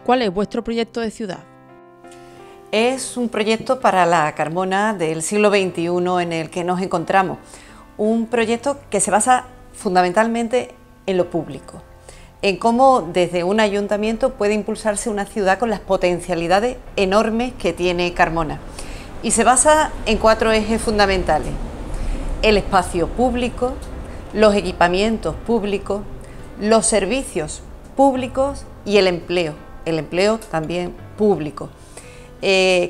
¿Cuál es vuestro proyecto de ciudad? Es un proyecto para la Carmona del siglo XXI en el que nos encontramos. Un proyecto que se basa fundamentalmente en lo público, en cómo desde un ayuntamiento puede impulsarse una ciudad con las potencialidades enormes que tiene Carmona. Y se basa en 4 ejes fundamentales: el espacio público, los equipamientos públicos, los servicios públicos y el empleo también público.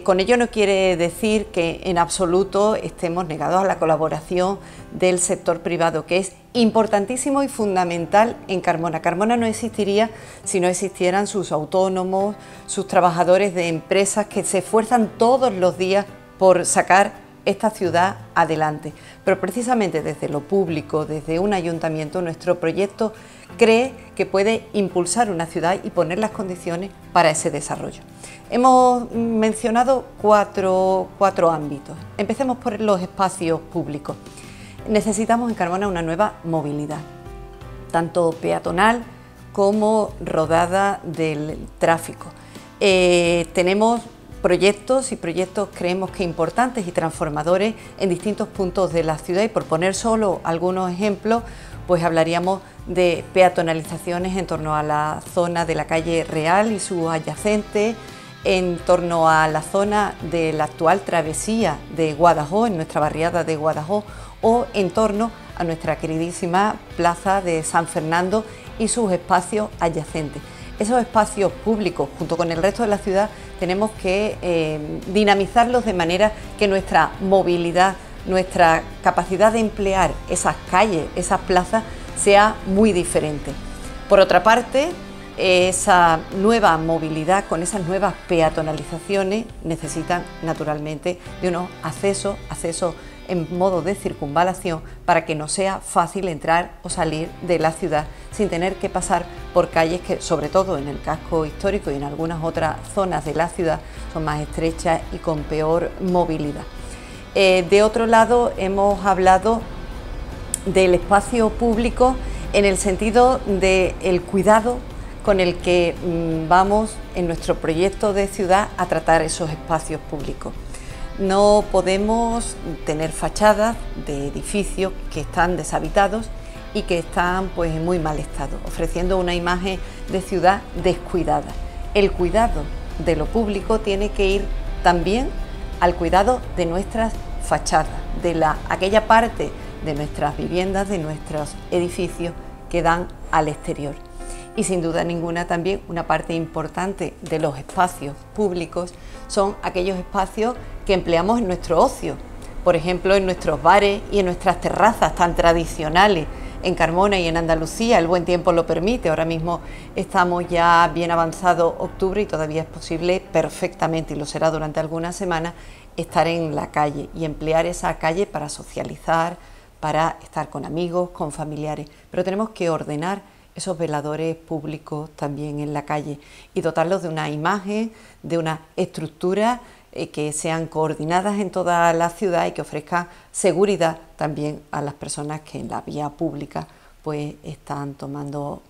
Con ello no quiere decir que en absoluto estemos negados a la colaboración del sector privado, que es importantísimo y fundamental en Carmona. Carmona no existiría si no existieran sus autónomos, sus trabajadores de empresas que se esfuerzan todos los días por sacar esta ciudad adelante. Pero precisamente desde lo público, desde un ayuntamiento, nuestro proyecto cree que puede impulsar una ciudad y poner las condiciones para ese desarrollo. Hemos mencionado cuatro ámbitos. Empecemos por los espacios públicos. Necesitamos en Carmona una nueva movilidad, tanto peatonal como rodada del tráfico. Tenemos proyectos creemos que importantes y transformadores en distintos puntos de la ciudad, y por poner solo algunos ejemplos, pues hablaríamos de peatonalizaciones en torno a la zona de la calle Real y sus adyacentes, en torno a la zona de la actual travesía de Guadajo, en nuestra barriada de Guadajo, o en torno a nuestra queridísima plaza de San Fernando y sus espacios adyacentes. Esos espacios públicos, junto con el resto de la ciudad, tenemos que dinamizarlos de manera que nuestra movilidad, nuestra capacidad de emplear esas calles, esas plazas, sea muy diferente. Por otra parte, esa nueva movilidad con esas nuevas peatonalizaciones necesitan naturalmente de unos accesos en modo de circunvalación para que no sea fácil entrar o salir de la ciudad sin tener que pasar por calles que, sobre todo en el casco histórico y en algunas otras zonas de la ciudad, son más estrechas y con peor movilidad. De otro lado, hemos hablado del espacio público en el sentido del cuidado con el que vamos en nuestro proyecto de ciudad a tratar esos espacios públicos. No podemos tener fachadas de edificios que están deshabitados y que están pues en muy mal estado, ofreciendo una imagen de ciudad descuidada. El cuidado de lo público tiene que ir también al cuidado de nuestras fachadas, de aquella parte de nuestras viviendas, de nuestros edificios que dan al exterior. Y sin duda ninguna también una parte importante de los espacios públicos son aquellos espacios que empleamos en nuestro ocio, por ejemplo en nuestros bares y en nuestras terrazas tan tradicionales en Carmona y en Andalucía. El buen tiempo lo permite, ahora mismo estamos ya bien avanzado octubre y todavía es posible perfectamente, y lo será durante algunas semanas, estar en la calle y emplear esa calle para socializar, para estar con amigos, con familiares, pero tenemos que ordenar esos veladores públicos también en la calle y dotarlos de una imagen, de una estructura que sean coordinadas en toda la ciudad y que ofrezcan seguridad también a las personas que en la vía pública pues están tomando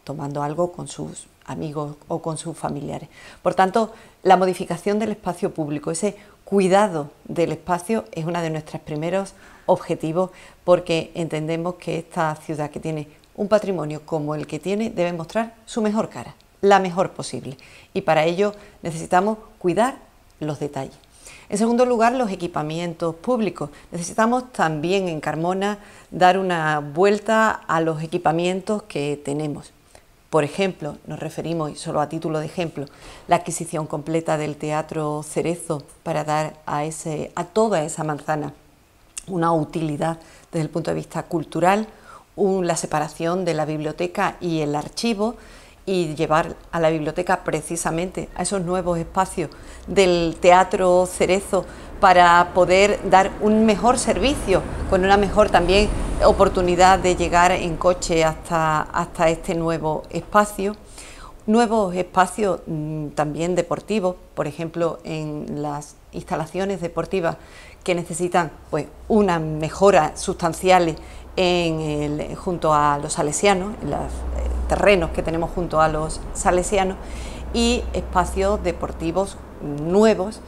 algo con sus amigos o con sus familiares. Por tanto, la modificación del espacio público, ese cuidado del espacio, es uno de nuestros primeros objetivos, porque entendemos que esta ciudad, que tiene un patrimonio como el que tiene, debe mostrar su mejor cara, la mejor posible, y para ello necesitamos cuidar los detalles. En segundo lugar, los equipamientos públicos. Necesitamos también en Carmona dar una vuelta a los equipamientos que tenemos. Por ejemplo, nos referimos, y solo a título de ejemplo, la adquisición completa del Teatro Cerezo para dar a toda esa manzana una utilidad desde el punto de vista cultural, la separación de la biblioteca y el archivo, y llevar a la biblioteca precisamente a esos nuevos espacios del Teatro Cerezo para poder dar un mejor servicio, con una mejor también oportunidad de llegar en coche hasta este nuevo espacio. Nuevos espacios también deportivos, por ejemplo en las instalaciones deportivas que necesitan pues unas mejoras sustanciales junto a los salesianos, en los terrenos que tenemos junto a los salesianos, y espacios deportivos nuevos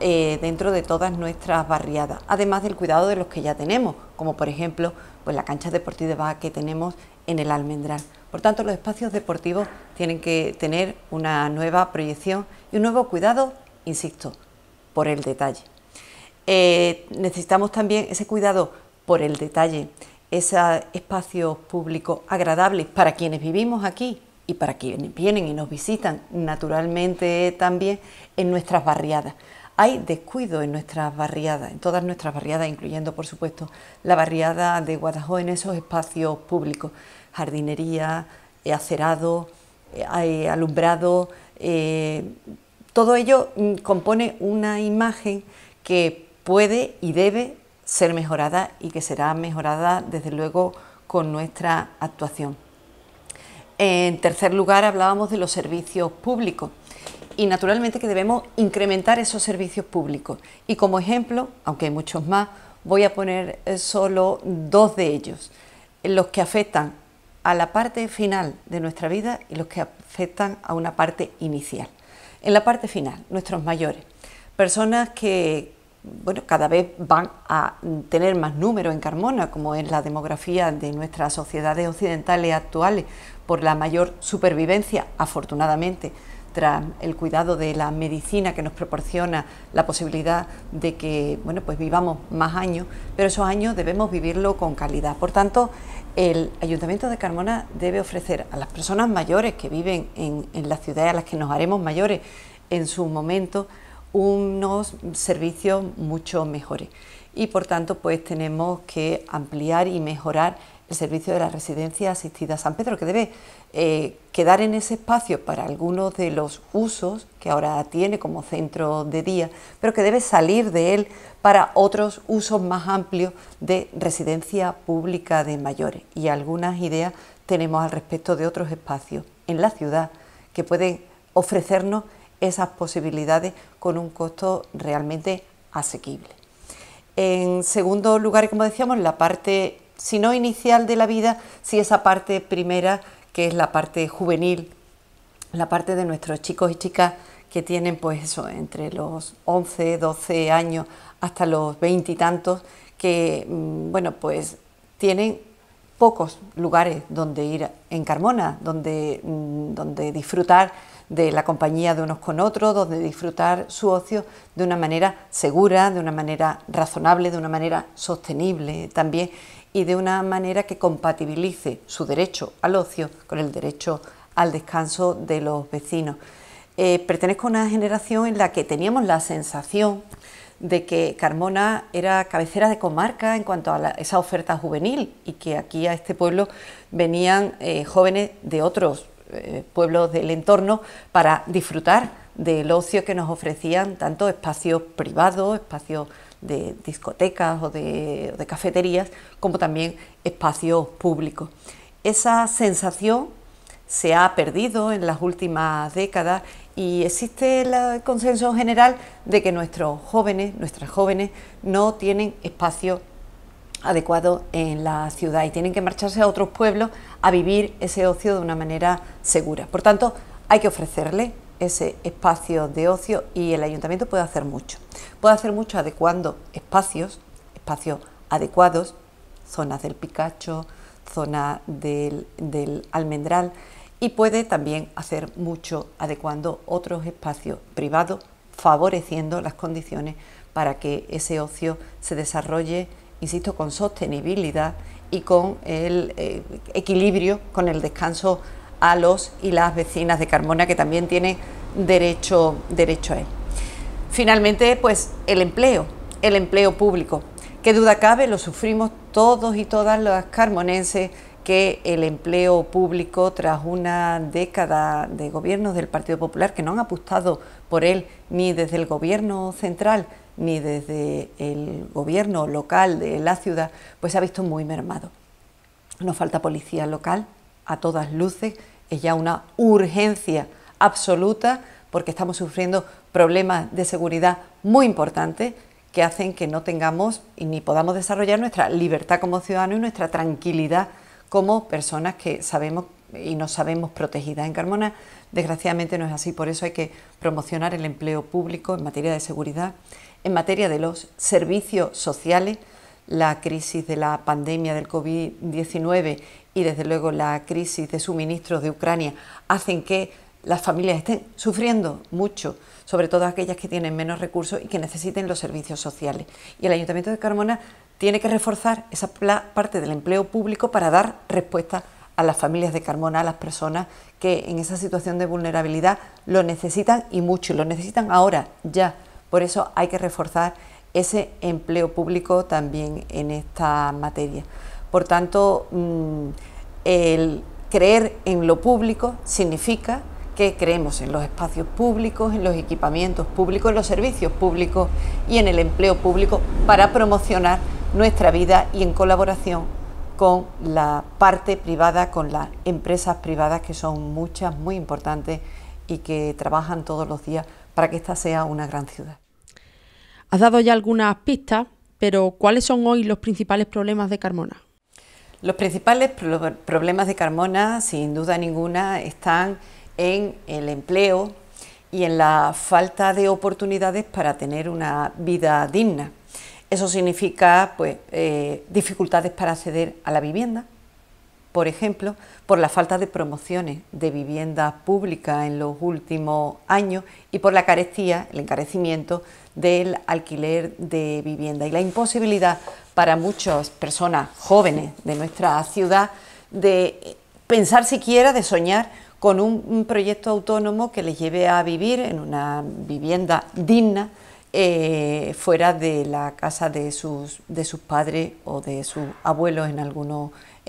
dentro de todas nuestras barriadas, además del cuidado de los que ya tenemos, como por ejemplo pues la cancha deportiva que tenemos en el Almendral. Por tanto, los espacios deportivos tienen que tener una nueva proyección y un nuevo cuidado, insisto, por el detalle. Necesitamos también ese cuidado por el detalle, esos espacios públicos agradables para quienes vivimos aquí y para quienes vienen y nos visitan, naturalmente también en nuestras barriadas. Hay descuido en nuestras barriadas, en todas nuestras barriadas, incluyendo por supuesto la barriada de Guadajoz, en esos espacios públicos, jardinería, acerado, alumbrado, todo ello compone una imagen que puede y debe ser mejorada y que será mejorada desde luego con nuestra actuación. En tercer lugar, hablábamos de los servicios públicos y naturalmente que debemos incrementar esos servicios públicos, y como ejemplo, aunque hay muchos más, voy a poner solo dos de ellos, los que afectan a la parte final de nuestra vida y los que afectan a una parte inicial. En la parte final, nuestros mayores, personas que cada vez van a tener más número en Carmona, como es la demografía de nuestras sociedades occidentales actuales, por la mayor supervivencia, afortunadamente, tras el cuidado de la medicina que nos proporciona la posibilidad de que pues vivamos más años, pero esos años debemos vivirlo con calidad. Por tanto, el Ayuntamiento de Carmona debe ofrecer a las personas mayores que viven en la ciudad, a las que nos haremos mayores en su momento, unos servicios mucho mejores. Y por tanto, pues tenemos que ampliar y mejorar el servicio de la residencia asistida San Pedro, que debe quedar en ese espacio para algunos de los usos que ahora tiene como centro de día, pero que debe salir de él para otros usos más amplios de residencia pública de mayores. Y algunas ideas tenemos al respecto de otros espacios en la ciudad que pueden ofrecernos esas posibilidades con un costo realmente asequible. En segundo lugar, como decíamos, la parte, si no inicial de la vida, sí esa parte primera, que es la parte juvenil, la parte de nuestros chicos y chicas que tienen pues eso, entre los 11, 12 años hasta los 20 y tantos, que pues tienen pocos lugares donde ir en Carmona, donde disfrutar de la compañía de unos con otros, donde disfrutar su ocio de una manera segura, de una manera razonable, de una manera sostenible también, y de una manera que compatibilice su derecho al ocio con el derecho al descanso de los vecinos. Pertenezco a una generación en la que teníamos la sensación de que Carmona era cabecera de comarca en cuanto a esa oferta juvenil, y que aquí a este pueblo venían jóvenes de otros pueblos del entorno para disfrutar del ocio que nos ofrecían tanto espacios privados, espacios de discotecas o de cafeterías, como también espacios públicos. Esa sensación se ha perdido en las últimas décadas y existe el consenso general de que nuestros jóvenes, nuestras jóvenes, no tienen espacio adecuado en la ciudad y tienen que marcharse a otros pueblos a vivir ese ocio de una manera segura. Por tanto, hay que ofrecerle ese espacio de ocio y el ayuntamiento puede hacer mucho. Puede hacer mucho adecuando espacios adecuados, zonas del Picacho, zona del Almendral, y puede también hacer mucho adecuando otros espacios privados, favoreciendo las condiciones para que ese ocio se desarrolle, insisto, con sostenibilidad y con el equilibrio, con el descanso a los y las vecinas de Carmona, que también tienen derecho a él. Finalmente, pues el empleo público. Qué duda cabe, lo sufrimos todos y todas las carmonenses, que el empleo público, tras una década de gobiernos del Partido Popular que no han apostado por él ni desde el gobierno central ni desde el gobierno local de la ciudad, pues se ha visto muy mermado. Nos falta policía local, a todas luces, es ya una urgencia absoluta porque estamos sufriendo problemas de seguridad muy importantes que hacen que no tengamos y ni podamos desarrollar nuestra libertad como ciudadanos y nuestra tranquilidad como personas que sabemos y nos sabemos protegidas. En Carmona, desgraciadamente, no es así, por eso hay que promocionar el empleo público en materia de seguridad, en materia de los servicios sociales. La crisis de la pandemia del COVID-19 y desde luego la crisis de suministros de Ucrania hacen que las familias estén sufriendo mucho, sobre todo aquellas que tienen menos recursos y que necesiten los servicios sociales. Y el Ayuntamiento de Carmona tiene que reforzar esa parte del empleo público para dar respuesta a las familias de Carmona, a las personas que en esa situación de vulnerabilidad lo necesitan y mucho, lo necesitan ahora, ya. Por eso hay que reforzar ese empleo público también en esta materia. Por tanto, el creer en lo público significa que creemos en los espacios públicos, en los equipamientos públicos, en los servicios públicos y en el empleo público para promocionar nuestra vida y en colaboración con la parte privada, con las empresas privadas, que son muchas, muy importantes y que trabajan todos los días para que esta sea una gran ciudad. Has dado ya algunas pistas, pero ¿cuáles son hoy los principales problemas de Carmona? Los principales problemas de Carmona, sin duda ninguna, están en el empleo y en la falta de oportunidades para tener una vida digna. Eso significa dificultades para acceder a la vivienda, por ejemplo, por la falta de promociones de viviendas públicas en los últimos años y por la carestía, el encarecimiento del alquiler de vivienda y la imposibilidad para muchas personas jóvenes de nuestra ciudad de pensar siquiera, de soñar con un proyecto autónomo que les lleve a vivir en una vivienda digna fuera de la casa de sus padres o de sus abuelos en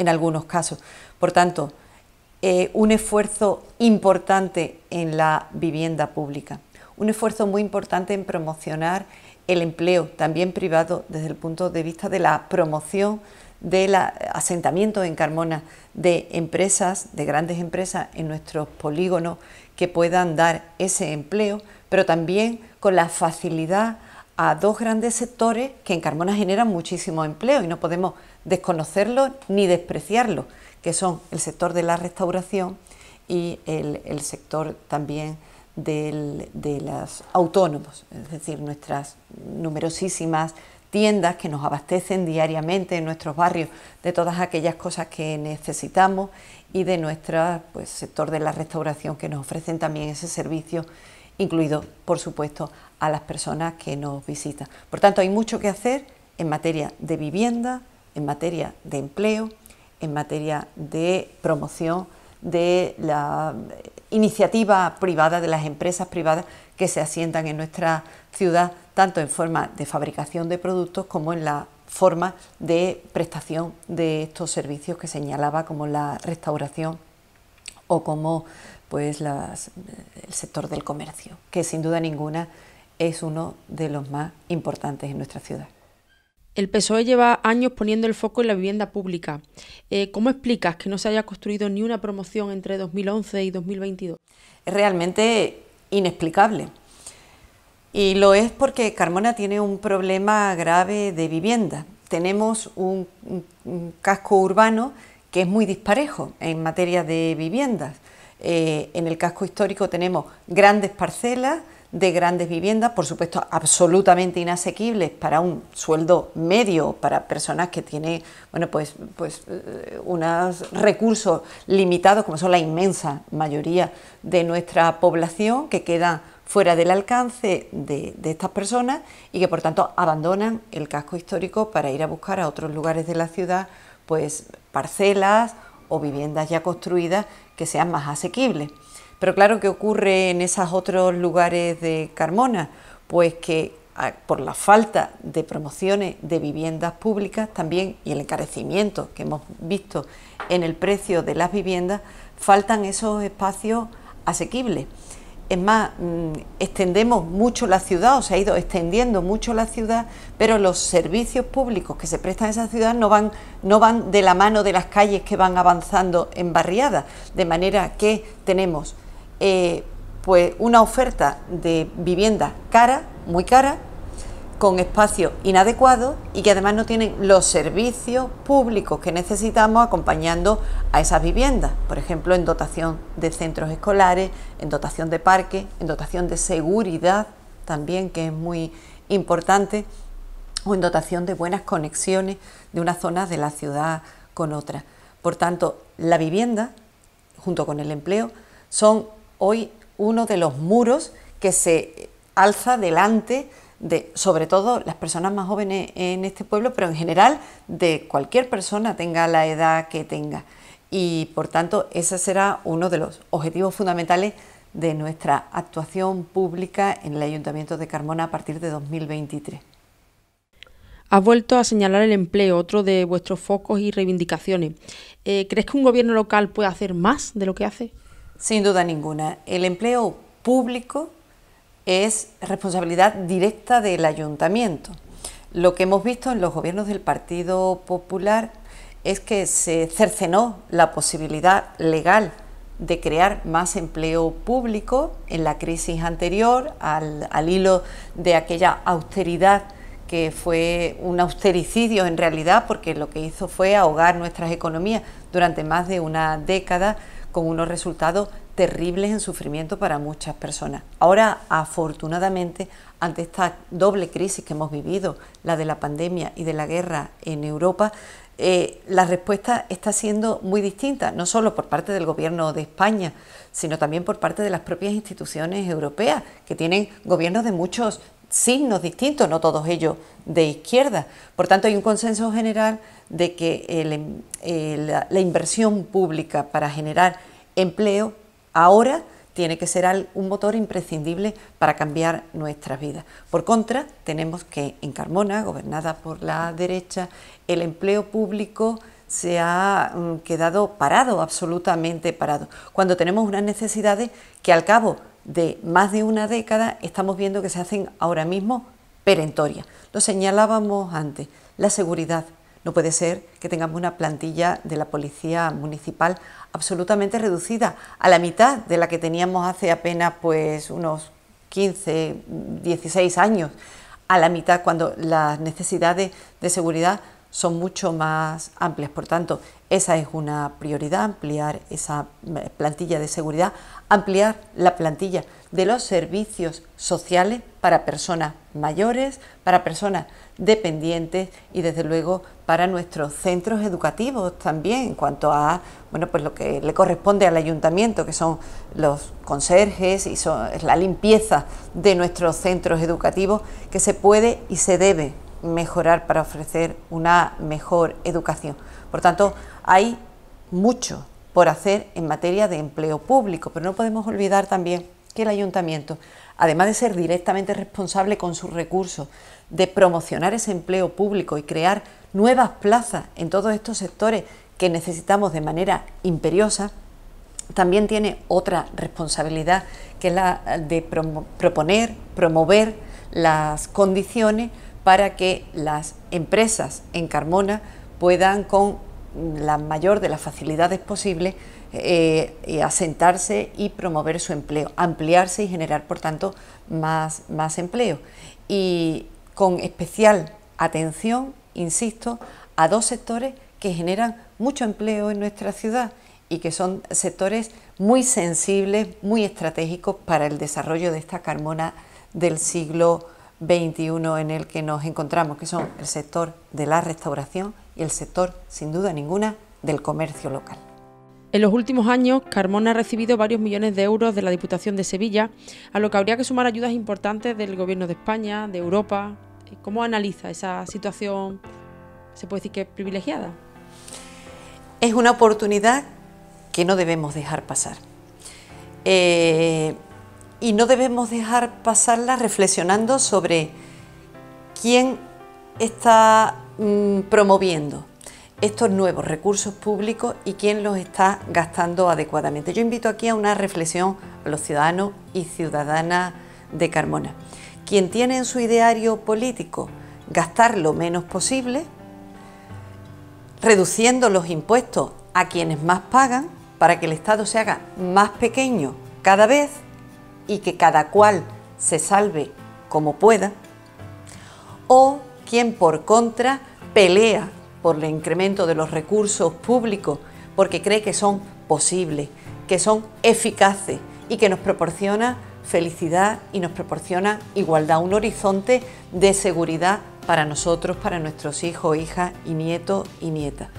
algunos casos. Por tanto, un esfuerzo importante en la vivienda pública, un esfuerzo muy importante en promocionar el empleo, también privado, desde el punto de vista de la promoción del asentamiento en Carmona de empresas, de grandes empresas en nuestros polígonos que puedan dar ese empleo, pero también con la facilidad a dos grandes sectores que en Carmona generan muchísimo empleo y no podemos desconocerlo ni despreciarlo, que son el sector de la restauración y el sector también de los autónomos, es decir, nuestras numerosísimas tiendas que nos abastecen diariamente en nuestros barrios de todas aquellas cosas que necesitamos y de nuestro sector de la restauración que nos ofrecen también ese servicio, incluido, por supuesto, a las personas que nos visitan. Por tanto, hay mucho que hacer en materia de vivienda, en materia de empleo, en materia de promoción de la iniciativa privada, de las empresas privadas que se asientan en nuestra ciudad, tanto en forma de fabricación de productos como en la forma de prestación de estos servicios que señalaba, como la restauración o como el sector del comercio, que sin duda ninguna es uno de los más importantes en nuestra ciudad. El PSOE lleva años poniendo el foco en la vivienda pública. ¿Cómo explicas que no se haya construido ni una promoción entre 2011 y 2022? Es realmente inexplicable. Y lo es porque Carmona tiene un problema grave de vivienda. Tenemos un casco urbano que es muy disparejo en materia de viviendas. En el casco histórico tenemos grandes parcelas de grandes viviendas, por supuesto absolutamente inasequibles para un sueldo medio, para personas que tienen unos recursos limitados, como son la inmensa mayoría de nuestra población, que quedan fuera del alcance de estas personas y que por tanto abandonan el casco histórico para ir a buscar a otros lugares de la ciudad parcelas o viviendas ya construidas que sean más asequibles. Pero claro, ¿qué ocurre en esos otros lugares de Carmona? Pues que por la falta de promociones de viviendas públicas también y el encarecimiento que hemos visto en el precio de las viviendas, faltan esos espacios asequibles. Es más, extendemos mucho la ciudad, o se ha ido extendiendo mucho la ciudad, pero los servicios públicos que se prestan en esa ciudad no van de la mano de las calles que van avanzando en barriadas, de manera que tenemos una oferta de vivienda cara, muy cara, con espacios inadecuados y que además no tienen los servicios públicos que necesitamos acompañando a esas viviendas, por ejemplo en dotación de centros escolares, en dotación de parques, en dotación de seguridad también, que es muy importante, o en dotación de buenas conexiones de unas zonas de la ciudad con otras. Por tanto, la vivienda, junto con el empleo, son hoy uno de los muros que se alza delante de, sobre todo, las personas más jóvenes en este pueblo, pero en general de cualquier persona, tenga la edad que tenga. Y por tanto, ese será uno de los objetivos fundamentales de nuestra actuación pública en el Ayuntamiento de Carmona a partir de 2023. Has vuelto a señalar el empleo, otro de vuestros focos y reivindicaciones. ¿Crees que un gobierno local puede hacer más de lo que hace? Sin duda ninguna. El empleo público es responsabilidad directa del ayuntamiento. Lo que hemos visto en los gobiernos del Partido Popular es que se cercenó la posibilidad legal de crear más empleo público en la crisis anterior, al hilo de aquella austeridad que fue un austericidio en realidad, porque lo que hizo fue ahogar nuestras economías durante más de una década, con unos resultados terribles en sufrimiento para muchas personas. Ahora, afortunadamente, ante esta doble crisis que hemos vivido, la de la pandemia y de la guerra en Europa, la respuesta está siendo muy distinta, no solo por parte del Gobierno de España, sino también por parte de las propias instituciones europeas, que tienen gobiernos de muchos signos distintos, no todos ellos de izquierda. Por tanto, hay un consenso general de que la inversión pública para generar empleo ahora tiene que ser un motor imprescindible para cambiar nuestras vidas. Por contra, tenemos que en Carmona, gobernada por la derecha, el empleo público se ha quedado parado, absolutamente parado, cuando tenemos unas necesidades que al cabo de más de una década estamos viendo que se hacen ahora mismo perentorias. Lo señalábamos antes, la seguridad. No puede ser que tengamos una plantilla de la Policía Municipal absolutamente reducida, a la mitad de la que teníamos hace apenas pues unos 15, 16 años, a la mitad cuando las necesidades de seguridad son mucho más amplias. Por tanto, esa es una prioridad, ampliar esa plantilla de seguridad, ampliar la plantilla de los servicios sociales para personas mayores, para personas dependientes y desde luego para nuestros centros educativos también, en cuanto a pues lo que le corresponde al ayuntamiento, que son los conserjes y es la limpieza de nuestros centros educativos, que se puede y se debe mejorar para ofrecer una mejor educación. Por tanto, hay mucho por hacer en materia de empleo público, pero no podemos olvidar también que el ayuntamiento, además de ser directamente responsable con sus recursos, de promocionar ese empleo público y crear nuevas plazas en todos estos sectores que necesitamos de manera imperiosa, también tiene otra responsabilidad, que es la de promover las condiciones para que las empresas en Carmona puedan, con la mayor de las facilidades posibles, asentarse y promover su empleo, ampliarse y generar, por tanto, más empleo. Y con especial atención, insisto, a dos sectores que generan mucho empleo en nuestra ciudad y que son sectores muy sensibles, muy estratégicos para el desarrollo de esta Carmona del siglo XXI en el que nos encontramos, que son el sector de la restauración y el sector, sin duda ninguna, del comercio local. En los últimos años, Carmona ha recibido varios millones de euros de la Diputación de Sevilla, a lo que habría que sumar ayudas importantes del Gobierno de España, de Europa. ¿Cómo analiza esa situación? ¿Se puede decir que es privilegiada? Es una oportunidad que no debemos dejar pasar. Y no debemos dejar pasarla reflexionando sobre quién está promoviendo estos nuevos recursos públicos y quién los está gastando adecuadamente. Yo invito aquí a una reflexión a los ciudadanos y ciudadanas de Carmona. Quien tiene en su ideario político gastar lo menos posible, reduciendo los impuestos a quienes más pagan para que el Estado se haga más pequeño cada vez y que cada cual se salve como pueda, o quien por contra pelea por el incremento de los recursos públicos porque cree que son posibles, que son eficaces y que nos proporciona felicidad y nos proporciona igualdad, un horizonte de seguridad para nosotros, para nuestros hijos, hijas y nietos y nietas.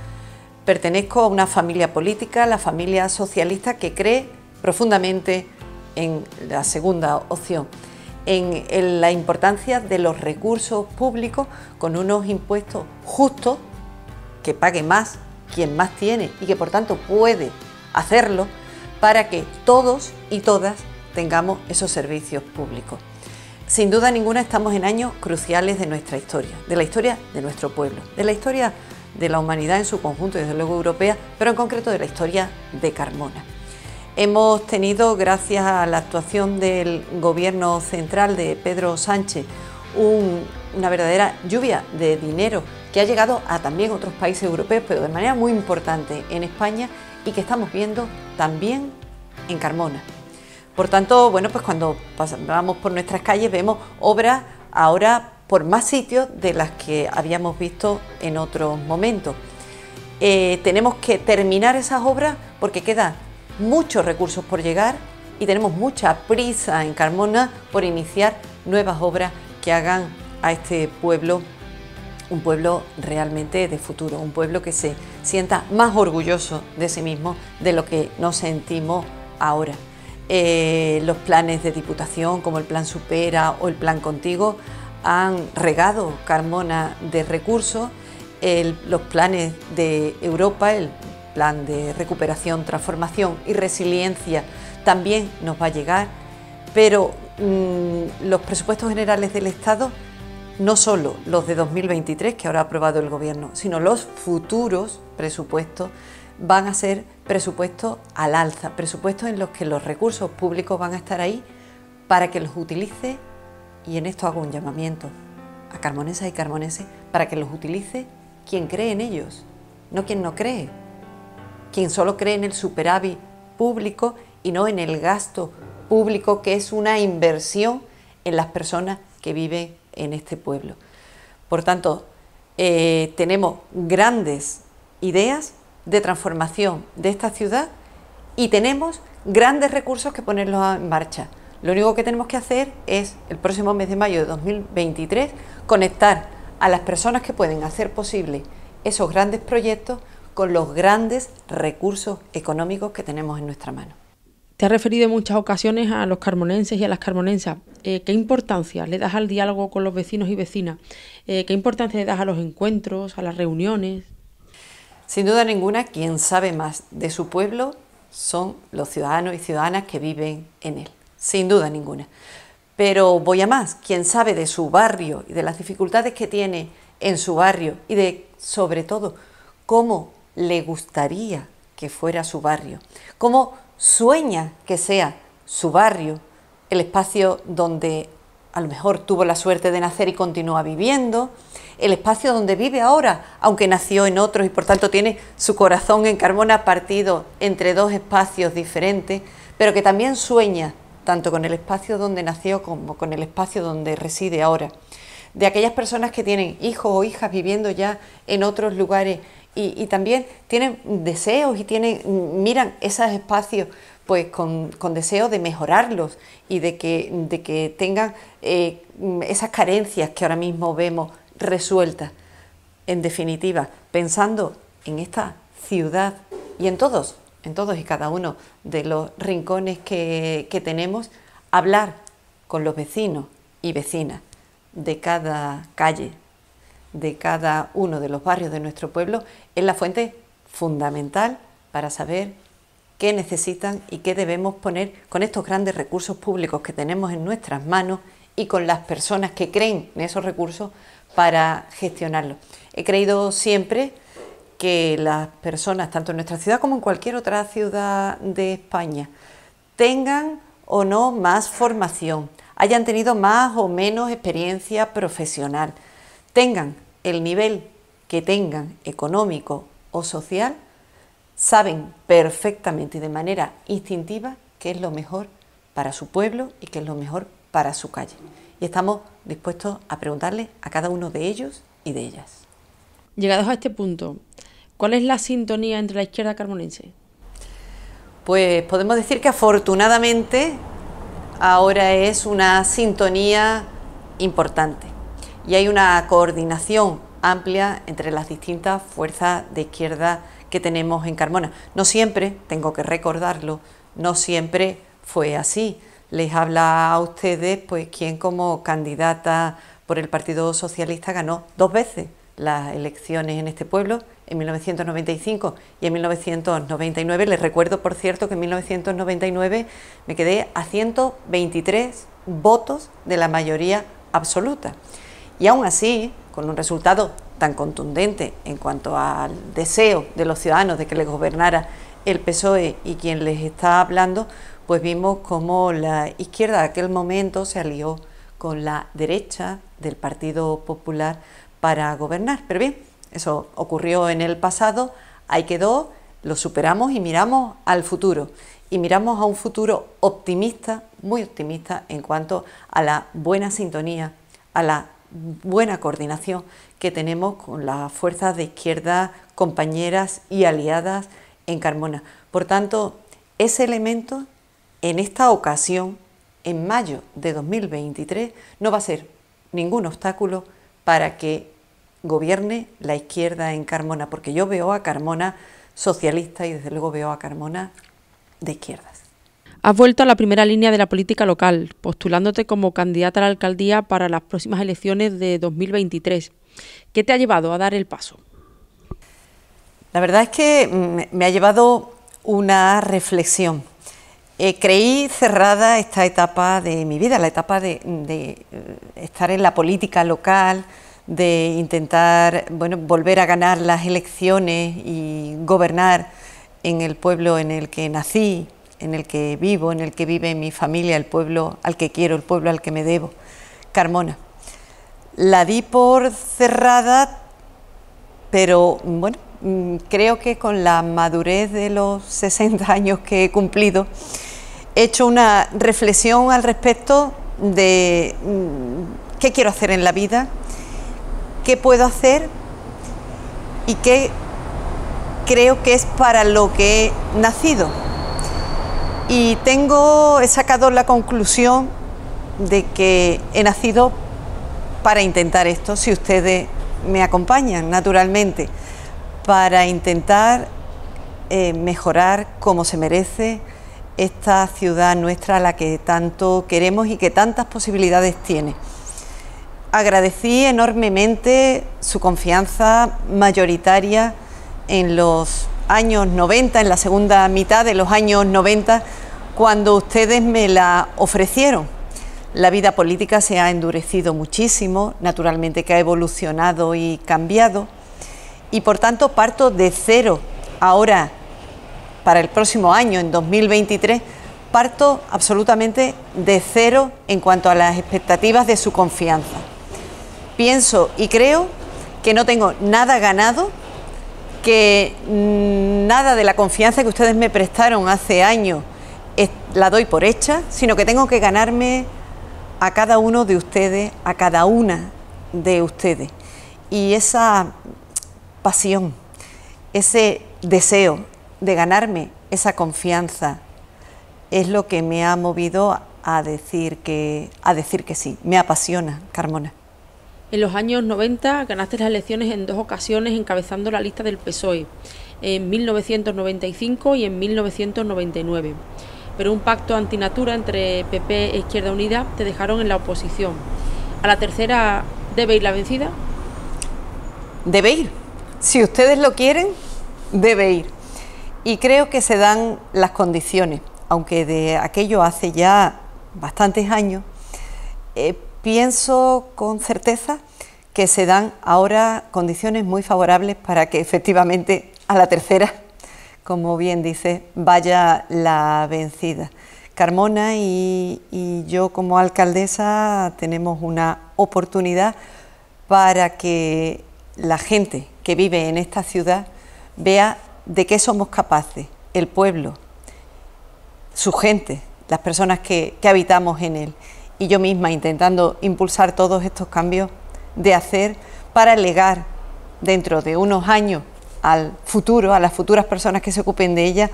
Pertenezco a una familia política, la familia socialista, que cree profundamente en la segunda opción, en la importancia de los recursos públicos con unos impuestos justos, que pague más quien más tiene y que por tanto puede hacerlo, para que todos y todas tengamos esos servicios públicos. Sin duda ninguna estamos en años cruciales de nuestra historia, de la historia de nuestro pueblo, de la historia de la humanidad en su conjunto y desde luego europea, pero en concreto de la historia de Carmona. Hemos tenido, gracias a la actuación del Gobierno central de Pedro Sánchez, una verdadera lluvia de dinero que ha llegado a también otros países europeos, pero de manera muy importante en España, y que estamos viendo también en Carmona. Por tanto, bueno, pues cuando vamos por nuestras calles vemos obras ahora por más sitios de las que habíamos visto en otros momentos. Tenemos que terminar esas obras porque quedan muchos recursos por llegar y tenemos mucha prisa en Carmona por iniciar nuevas obras que hagan a este pueblo un pueblo realmente de futuro, un pueblo que se sienta más orgulloso de sí mismo de lo que nos sentimos ahora. Los planes de Diputación, como el Plan Supera o el Plan Contigo, han regado Carmona de recursos. Los planes de Europa, el Plan de Recuperación, Transformación y Resiliencia, también nos va a llegar, pero los presupuestos generales del Estado, no solo los de 2023, que ahora ha aprobado el Gobierno, sino los futuros presupuestos, van a ser presupuestos al alza, presupuestos en los que los recursos públicos van a estar ahí para que los utilice, y en esto hago un llamamiento a carmonesas y carmoneses, para que los utilice quien cree en ellos, no quien no cree, quien solo cree en el superávit público y no en el gasto público, que es una inversión en las personas que viven en este pueblo. Por tanto, tenemos grandes ideas de transformación de esta ciudad y tenemos grandes recursos que ponerlos en marcha. Lo único que tenemos que hacer es, el próximo mes de mayo de 2023, conectar a las personas que pueden hacer posible esos grandes proyectos con los grandes recursos económicos que tenemos en nuestra mano. Te has referido en muchas ocasiones a los carmonenses y a las carmonensas. ¿Qué importancia le das al diálogo con los vecinos y vecinas? ¿Qué importancia le das a los encuentros, a las reuniones? Sin duda ninguna, quien sabe más de su pueblo son los ciudadanos y ciudadanas que viven en él. Sin duda ninguna. Pero voy a más, quien sabe de su barrio y de las dificultades que tiene en su barrio y de, sobre todo, cómo le gustaría que fuera su barrio, cómo sueña que sea su barrio, el espacio donde a lo mejor tuvo la suerte de nacer y continúa viviendo, el espacio donde vive ahora, aunque nació en otros y por tanto tiene su corazón en Carmona partido entre dos espacios diferentes, pero que también sueña tanto con el espacio donde nació como con el espacio donde reside ahora. De aquellas personas que tienen hijos o hijas viviendo ya en otros lugares y también tienen deseos y miran esos espacios pues con deseo de mejorarlos y de que tengan esas carencias que ahora mismo vemos resueltas. En definitiva, pensando en esta ciudad y en todos y cada uno de los rincones que tenemos, hablar con los vecinos y vecinas de cada calle, de cada uno de los barrios de nuestro pueblo, es la fuente fundamental para saber qué necesitan y qué debemos poner con estos grandes recursos públicos que tenemos en nuestras manos y con las personas que creen en esos recursos para gestionarlos. He creído siempre que las personas, tanto en nuestra ciudad como en cualquier otra ciudad de España, tengan o no más formación, hayan tenido más o menos experiencia profesional, tengan el nivel que tengan económico o social, saben perfectamente y de manera instintiva qué es lo mejor para su pueblo y qué es lo mejor para su calle. Y estamos dispuestos a preguntarle a cada uno de ellos y de ellas. Llegados a este punto, ¿cuál es la sintonía entre la izquierda carmonense? Pues podemos decir que afortunadamente ahora es una sintonía importante y hay una coordinación amplia entre las distintas fuerzas de izquierda que tenemos en Carmona. No siempre, tengo que recordarlo, no siempre fue así. Les habla a ustedes pues quien como candidata por el Partido Socialista ganó 2 veces las elecciones en este pueblo, en 1995 y en 1999. Les recuerdo, por cierto, que en 1999 me quedé a 123 votos de la mayoría absoluta. Y aún así, con un resultado tan contundente en cuanto al deseo de los ciudadanos de que les gobernara el PSOE y quien les está hablando, pues vimos cómo la izquierda de aquel momento se alió con la derecha del Partido Popular para gobernar. Pero bien, eso ocurrió en el pasado, ahí quedó, lo superamos y miramos al futuro. Y miramos a un futuro optimista, muy optimista en cuanto a la buena sintonía, a la buena coordinación que tenemos con las fuerzas de izquierda, compañeras y aliadas en Carmona. Por tanto, ese elemento en esta ocasión, en mayo de 2023, no va a ser ningún obstáculo para que gobierne la izquierda en Carmona, porque yo veo a Carmona socialista y desde luego veo a Carmona de izquierdas. Has vuelto a la primera línea de la política local, postulándote como candidata a la alcaldía para las próximas elecciones de 2023. ¿Qué te ha llevado a dar el paso? La verdad es que me ha llevado una reflexión. Creí cerrada esta etapa de mi vida, la etapa de estar en la política local, de intentar volver a ganar las elecciones y gobernar en el pueblo en el que nací, en el que vivo, en el que vive mi familia, el pueblo al que quiero, el pueblo al que me debo, Carmona. La di por cerrada, pero bueno, creo que con la madurez de los 60 años que he cumplido, he hecho una reflexión al respecto de qué quiero hacer en la vida, qué puedo hacer y qué creo que es para lo que he nacido. Y he sacado la conclusión de que he nacido para intentar esto, si ustedes me acompañan, naturalmente, para intentar mejorar como se merece esta ciudad nuestra a la que tanto queremos y que tantas posibilidades tiene. Agradecí enormemente su confianza mayoritaria en los años 90, en la segunda mitad de los años 90, cuando ustedes me la ofrecieron. La vida política se ha endurecido muchísimo, naturalmente que ha evolucionado y cambiado, y por tanto parto de cero. Ahora, para el próximo año, en 2023, parto absolutamente de cero en cuanto a las expectativas de su confianza. Pienso y creo que no tengo nada ganado, que nada de la confianza que ustedes me prestaron hace años la doy por hecha, sino que tengo que ganarme a cada uno de ustedes, a cada una de ustedes. Y esa pasión, ese deseo de ganarme esa confianza es lo que me ha movido a decir que sí. Me apasiona, Carmona. En los años 90 ganaste las elecciones en 2 ocasiones encabezando la lista del PSOE, en 1995 y en 1999. Pero un pacto antinatura entre PP e Izquierda Unida te dejaron en la oposición. ¿A la tercera debe ir la vencida? Debe ir. Si ustedes lo quieren, debe ir. Y creo que se dan las condiciones, aunque de aquello hace ya bastantes años, pienso con certeza que se dan ahora condiciones muy favorables para que efectivamente a la tercera, como bien dice, vaya la vencida. Carmona y yo como alcaldesa tenemos una oportunidad para que la gente que vive en esta ciudad vea de qué somos capaces, el pueblo, su gente, las personas que habitamos en él. y yo misma intentando impulsar todos estos cambios, de hacer para legar dentro de unos años al futuro, a las futuras personas que se ocupen de ella,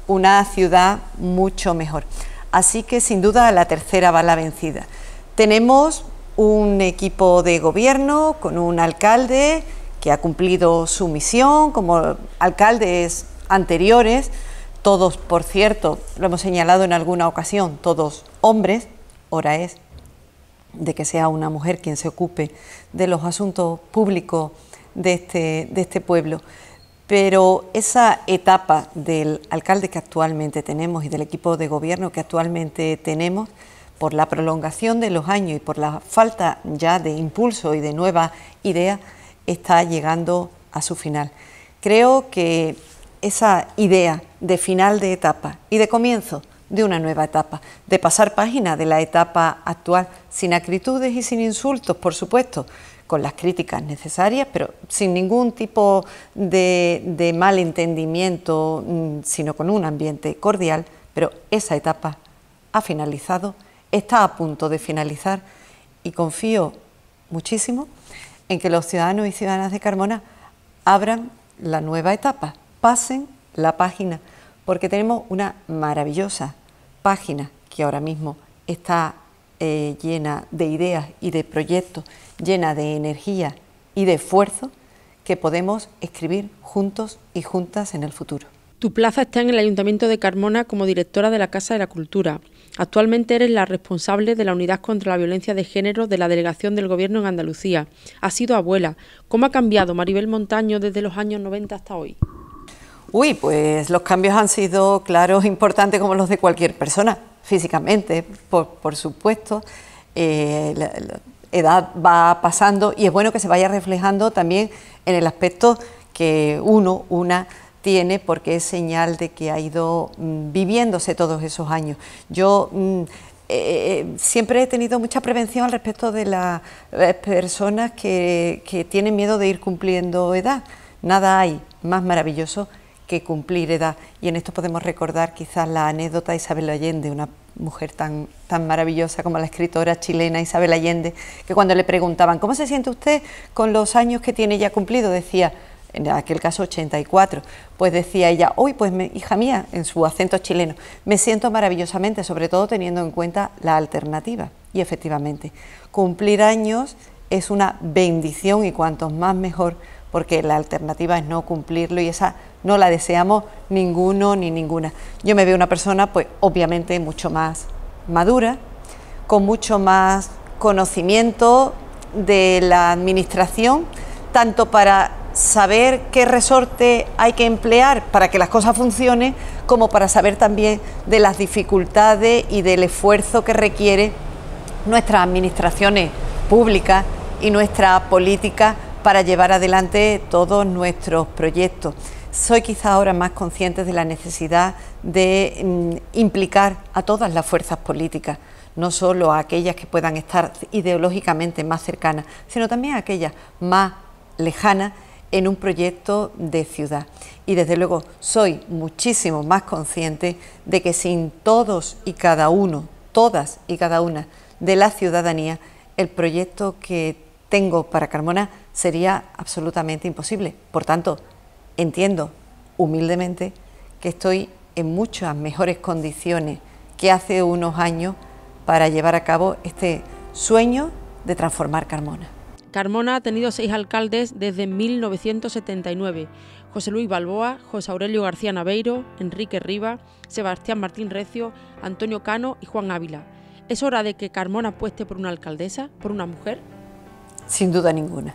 una ciudad mucho mejor. Así que sin duda la tercera va la vencida. Tenemos un equipo de gobierno con un alcalde que ha cumplido su misión, como alcaldes anteriores, todos, por cierto, lo hemos señalado en alguna ocasión, todos hombres. Hora es de que sea una mujer quien se ocupe de los asuntos públicos de este pueblo. Pero esa etapa del alcalde que actualmente tenemos y del equipo de gobierno que actualmente tenemos, por la prolongación de los años y por la falta ya de impulso y de nuevas ideas, está llegando a su final. Creo que esa idea de final de etapa y de comienzo de una nueva etapa, de pasar página de la etapa actual, sin acritudes y sin insultos, por supuesto, con las críticas necesarias, pero sin ningún tipo de malentendimiento, sino con un ambiente cordial, pero esa etapa ha finalizado, está a punto de finalizar y confío muchísimo en que los ciudadanos y ciudadanas de Carmona abran la nueva etapa, pasen la página, porque tenemos una maravillosa página que ahora mismo está llena de ideas y de proyectos, llena de energía y de esfuerzo que podemos escribir juntos y juntas en el futuro. Tu plaza está en el Ayuntamiento de Carmona como directora de la Casa de la Cultura. Actualmente eres la responsable de la Unidad contra la Violencia de Género de la Delegación del Gobierno en Andalucía. Has sido abuela. ¿Cómo ha cambiado Maribel Montaño desde los años 90 hasta hoy? Uy, pues los cambios han sido claros, importantes como los de cualquier persona, físicamente, por supuesto. La edad va pasando y es bueno que se vaya reflejando también en el aspecto que una tiene, porque es señal de que ha ido viviéndose todos esos años. Yo siempre he tenido mucha prevención al respecto de las personas que tienen miedo de ir cumpliendo edad. Nada hay más maravilloso que cumplir edad, y en esto podemos recordar quizás la anécdota de Isabel Allende, una mujer tan maravillosa como la escritora chilena Isabel Allende, que cuando le preguntaban ¿cómo se siente usted con los años que tiene ya cumplido? Decía, en aquel caso 84, pues decía ella, hoy pues hija mía, en su acento chileno, me siento maravillosamente, sobre todo teniendo en cuenta la alternativa. Y efectivamente, cumplir años es una bendición y cuantos más mejor, porque la alternativa es no cumplirlo y esa no la deseamos ninguno ni ninguna. Yo me veo una persona pues obviamente mucho más madura, con mucho más conocimiento de la administración, tanto para saber qué resorte hay que emplear para que las cosas funcionen, como para saber también de las dificultades y del esfuerzo que requiere nuestras administraciones públicas y nuestra política para llevar adelante todos nuestros proyectos. Soy quizá ahora más consciente de la necesidad de implicar a todas las fuerzas políticas, no solo a aquellas que puedan estar ideológicamente más cercanas, sino también a aquellas más lejanas en un proyecto de ciudad. Y desde luego soy muchísimo más consciente de que sin todos y cada uno, todas y cada una de la ciudadanía, el proyecto que tengo para Carmona sería absolutamente imposible. Por tanto, entiendo humildemente que estoy en muchas mejores condiciones que hace unos años para llevar a cabo este sueño de transformar Carmona. Carmona ha tenido 6 alcaldes desde 1979. José Luis Balboa, José Aurelio García Naveiro, Enrique Rivas, Sebastián Martín Recio, Antonio Cano y Juan Ávila. ¿Es hora de que Carmona apueste por una alcaldesa, por una mujer? Sin duda ninguna.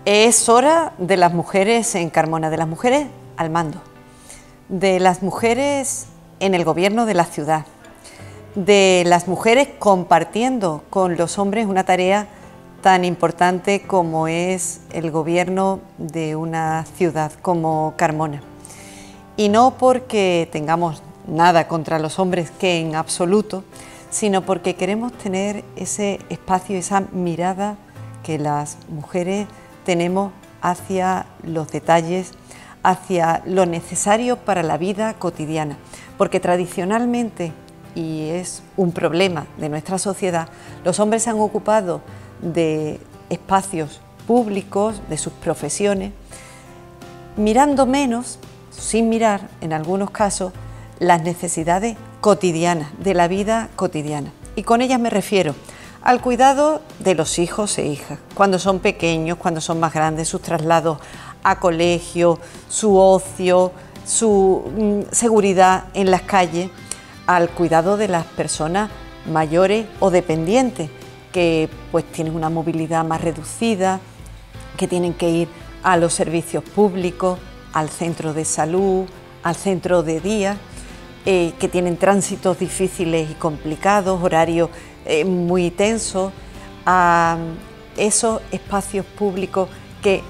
Es hora de las mujeres en Carmona, de las mujeres al mando, de las mujeres en el gobierno de la ciudad, de las mujeres compartiendo con los hombres una tarea tan importante como es el gobierno de una ciudad como Carmona. Y no porque tengamos nada contra los hombres, que en absoluto, sino porque queremos tener ese espacio, esa mirada que las mujeres tenemos hacia los detalles, hacia lo necesario para la vida cotidiana, porque tradicionalmente y es un problema de nuestra sociedad, los hombres se han ocupado de espacios públicos, de sus profesiones, mirando menos, sin mirar en algunos casos, las necesidades cotidianas, de la vida cotidiana. Y con ellas me refiero al cuidado de los hijos e hijas, cuando son pequeños, cuando son más grandes, sus traslados a colegio, su ocio, su seguridad en las calles, al cuidado de las personas mayores o dependientes, que pues tienen una movilidad más reducida, que tienen que ir a los servicios públicos, al centro de salud, al centro de día, que tienen tránsitos difíciles y complicados, horarios muy tensos, a esos espacios públicos que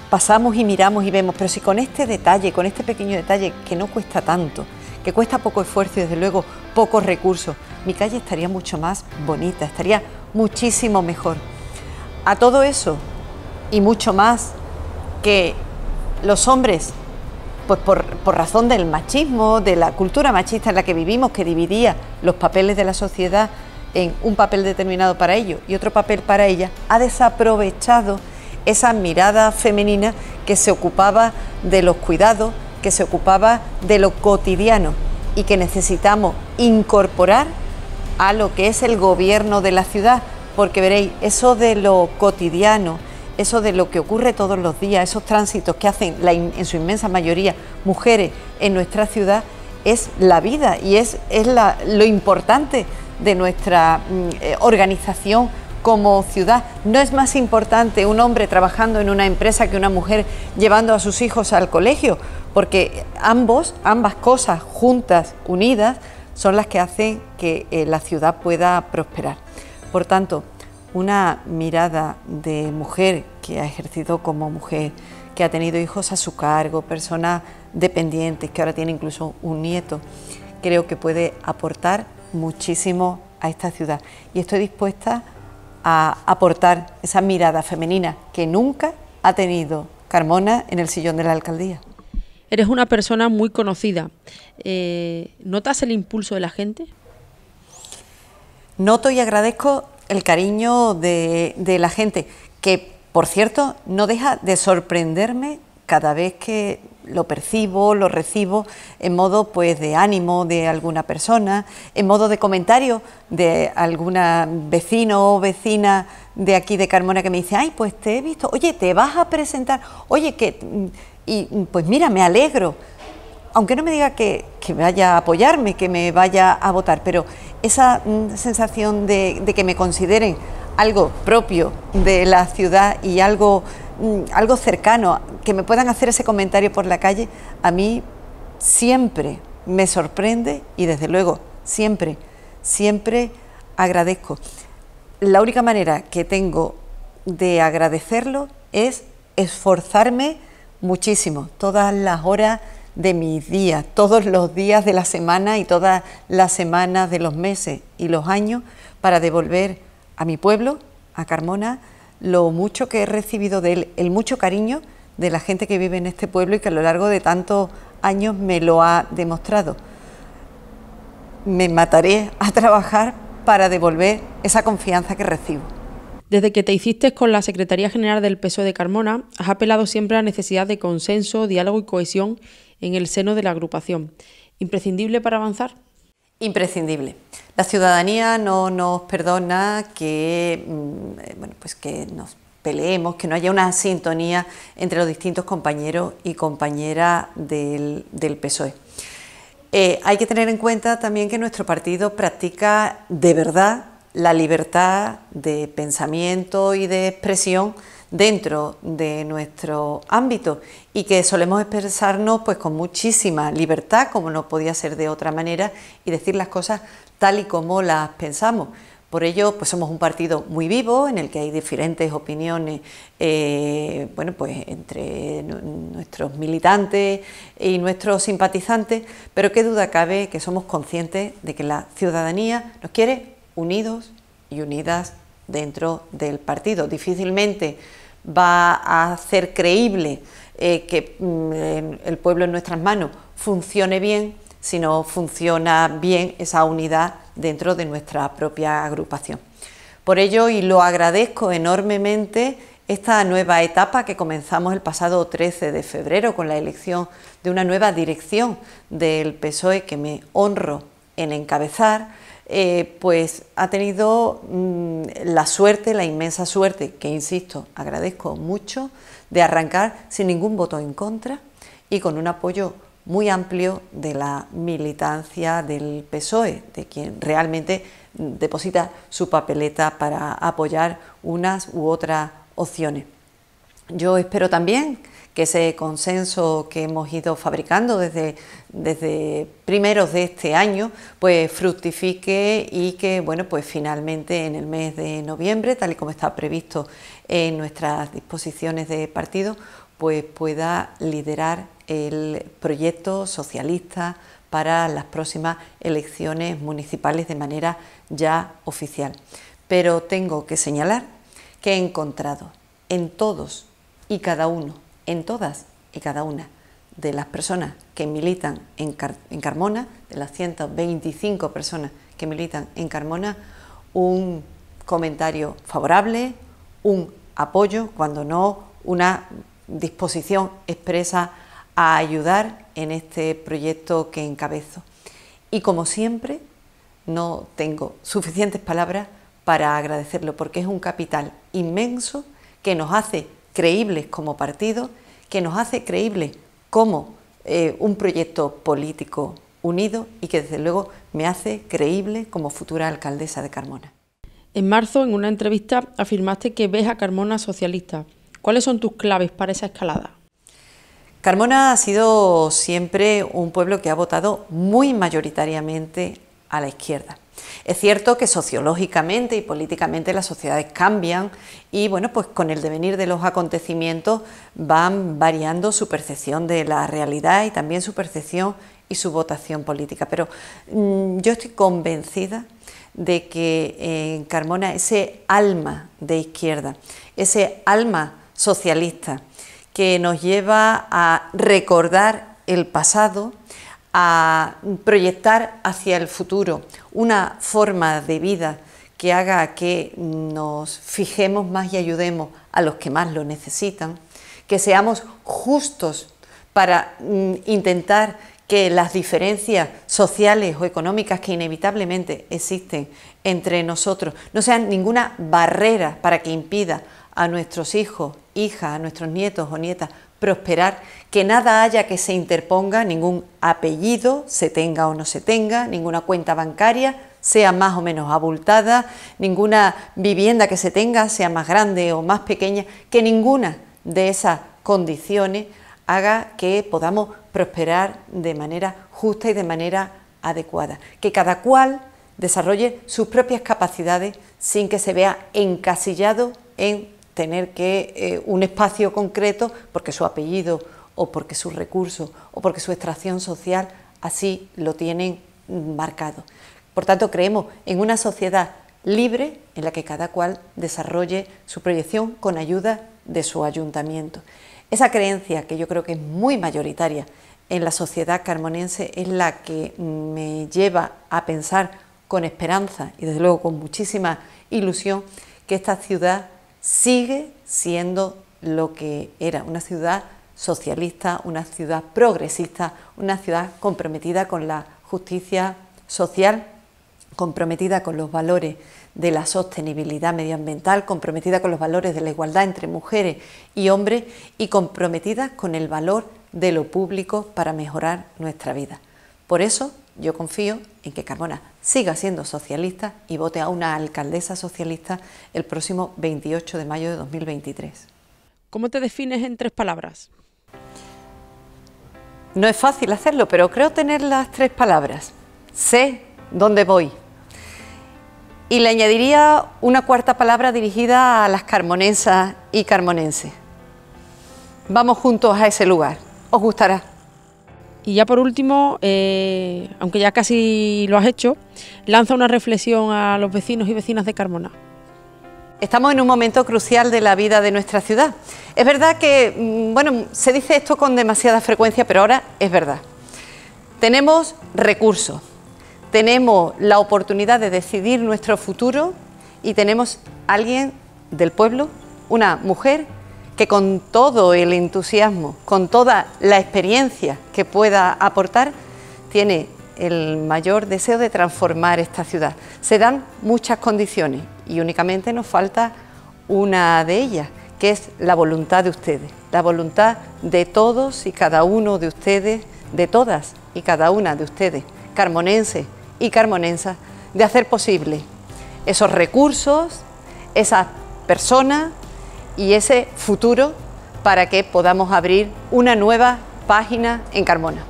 pasamos y miramos y vemos, pero si con este detalle, con este pequeño detalle que no cuesta tanto, que cuesta poco esfuerzo y desde luego pocos recursos, mi calle estaría mucho más bonita, estaría muchísimo mejor. A todo eso y mucho más que los hombres, pues por razón del machismo, de la cultura machista en la que vivimos, que dividía los papeles de la sociedad en un papel determinado para ellos y otro papel para ella, ha desaprovechado esa mirada femenina que se ocupaba de los cuidados, que se ocupaba de lo cotidiano y que necesitamos incorporar a lo que es el gobierno de la ciudad, porque veréis, eso de lo cotidiano, eso de lo que ocurre todos los días, esos tránsitos que hacen en su inmensa mayoría mujeres en nuestra ciudad, es la vida y es lo importante de nuestra organización como ciudad. No es más importante un hombre trabajando en una empresa que una mujer llevando a sus hijos al colegio, porque ambas cosas juntas, unidas, son las que hacen que la ciudad pueda prosperar. Por tanto, una mirada de mujer que ha ejercido como mujer, que ha tenido hijos a su cargo, personas dependientes, que ahora tiene incluso un nieto, creo que puede aportar muchísimo a esta ciudad. Y estoy dispuesta a aportar esa mirada femenina que nunca ha tenido Carmona en el sillón de la alcaldía. Eres una persona muy conocida. ¿Notas el impulso de la gente? Noto y agradezco el cariño de la gente, que por cierto no deja de sorprenderme cada vez que lo percibo, lo recibo en modo pues de ánimo de alguna persona, en modo de comentario de alguna vecino o vecina de aquí de Carmona que me dice, ay, pues te he visto, oye, te vas a presentar, oye, y pues mira, me alegro, aunque no me diga que vaya a apoyarme, que me vaya a votar, pero esa sensación de que me consideren algo propio de la ciudad y algo cercano, que me puedan hacer ese comentario por la calle, a mí siempre me sorprende y desde luego siempre agradezco. La única manera que tengo de agradecerlo es esforzarme muchísimo, todas las horas de mis días, todos los días de la semana y todas las semanas de los meses y los años para devolver a mi pueblo, a Carmona, lo mucho que he recibido de él, el mucho cariño de la gente que vive en este pueblo y que a lo largo de tantos años me lo ha demostrado. Me mataré a trabajar para devolver esa confianza que recibo. Desde que te hiciste con la Secretaría General del PSOE de Carmona, has apelado siempre a la necesidad de consenso, diálogo y cohesión en el seno de la agrupación. ¿Imprescindible para avanzar? Imprescindible. La ciudadanía no nos perdona que, pues que nos peleemos, que no haya una sintonía entre los distintos compañeros y compañeras del PSOE. Hay que tener en cuenta también que nuestro partido practica de verdad la libertad de pensamiento y de expresión dentro de nuestro ámbito y que solemos expresarnos pues con muchísima libertad, como no podía ser de otra manera, y decir las cosas tal y como las pensamos. Por ello, pues somos un partido muy vivo, en el que hay diferentes opiniones pues entre nuestros militantes y nuestros simpatizantes, pero qué duda cabe que somos conscientes de que la ciudadanía nos quiere unidos y unidas dentro del partido. Difícilmente va a hacer creíble que el pueblo en nuestras manos funcione bien si no funciona bien esa unidad dentro de nuestra propia agrupación. Por ello, y lo agradezco enormemente, esta nueva etapa que comenzamos el pasado 13 de febrero con la elección de una nueva dirección del PSOE que me honro en encabezar, pues ha tenido la suerte, la inmensa suerte, que insisto, agradezco mucho, de arrancar sin ningún voto en contra y con un apoyo muy amplio de la militancia del PSOE, de quien realmente deposita su papeleta para apoyar unas u otras opciones. Yo espero también que ese consenso que hemos ido fabricando desde primeros de este año, pues fructifique y que, bueno, pues finalmente en el mes de noviembre, tal y como está previsto en nuestras disposiciones de partido, pues pueda liderar el proyecto socialista para las próximas elecciones municipales de manera ya oficial. Pero tengo que señalar que he encontrado en todos y cada uno, en todas y cada una de las personas que militan en Carmona, de las 125 personas que militan en Carmona, un comentario favorable, un apoyo, cuando no una disposición expresa a ayudar en este proyecto que encabezo. Y como siempre, no tengo suficientes palabras para agradecerlo, porque es un capital inmenso que nos hace creíbles como partido, que nos hace creíbles como un proyecto político unido y que desde luego me hace creíble como futura alcaldesa de Carmona. En marzo, en una entrevista, afirmaste que ves a Carmona socialista. ¿Cuáles son tus claves para esa escalada? Carmona ha sido siempre un pueblo que ha votado muy mayoritariamente a la izquierda. Es cierto que sociológicamente y políticamente las sociedades cambian y bueno, pues con el devenir de los acontecimientos van variando su percepción de la realidad y también su percepción y su votación política. Pero yo estoy convencida de que en Carmona ese alma de izquierda, ese alma socialista que nos lleva a recordar el pasado, a proyectar hacia el futuro una forma de vida que haga que nos fijemos más y ayudemos a los que más lo necesitan, que seamos justos para intentar que las diferencias sociales o económicas que inevitablemente existen entre nosotros no sean ninguna barrera para que impida a nuestros hijos, hijas, a nuestros nietos o nietas prosperar, que nada haya que se interponga, ningún apellido, se tenga o no se tenga, ninguna cuenta bancaria, sea más o menos abultada, ninguna vivienda que se tenga, sea más grande o más pequeña, que ninguna de esas condiciones haga que podamos prosperar de manera justa y de manera adecuada, que cada cual desarrolle sus propias capacidades sin que se vea encasillado en tener que un espacio concreto porque su apellido o porque sus recursos o porque su extracción social así lo tienen marcado. Por tanto, creemos en una sociedad libre en la que cada cual desarrolle su proyección con ayuda de su ayuntamiento. Esa creencia, que yo creo que es muy mayoritaria en la sociedad carmonense, es la que me lleva a pensar con esperanza y desde luego con muchísima ilusión que esta ciudad sigue siendo lo que era, una ciudad socialista, una ciudad progresista, una ciudad comprometida con la justicia social, comprometida con los valores de la sostenibilidad medioambiental, comprometida con los valores de la igualdad entre mujeres y hombres y comprometida con el valor de lo público para mejorar nuestra vida. Por eso yo confío en que Carmona siga siendo socialista y vote a una alcaldesa socialista el próximo 28 de mayo de 2023. ¿Cómo te defines en 3 palabras? No es fácil hacerlo, pero creo tener las 3 palabras. Sé dónde voy. Y le añadiría una 4ª palabra dirigida a las carmonensas y carmonenses. Vamos juntos a ese lugar. Os gustará. Y ya por último, aunque ya casi lo has hecho, lanza una reflexión a los vecinos y vecinas de Carmona. Estamos en un momento crucial de la vida de nuestra ciudad. Es verdad que, bueno, se dice esto con demasiada frecuencia, pero ahora es verdad. Tenemos recursos, tenemos la oportunidad de decidir nuestro futuro y tenemos alguien del pueblo, una mujer que con todo el entusiasmo, con toda la experiencia que pueda aportar, tiene el mayor deseo de transformar esta ciudad. Se dan muchas condiciones y únicamente nos falta una de ellas, que es la voluntad de ustedes, la voluntad de todos y cada uno de ustedes, de todas y cada una de ustedes, carmonenses y carmonensas, de hacer posible esos recursos, esas personas y ese futuro para que podamos abrir una nueva página en Carmona.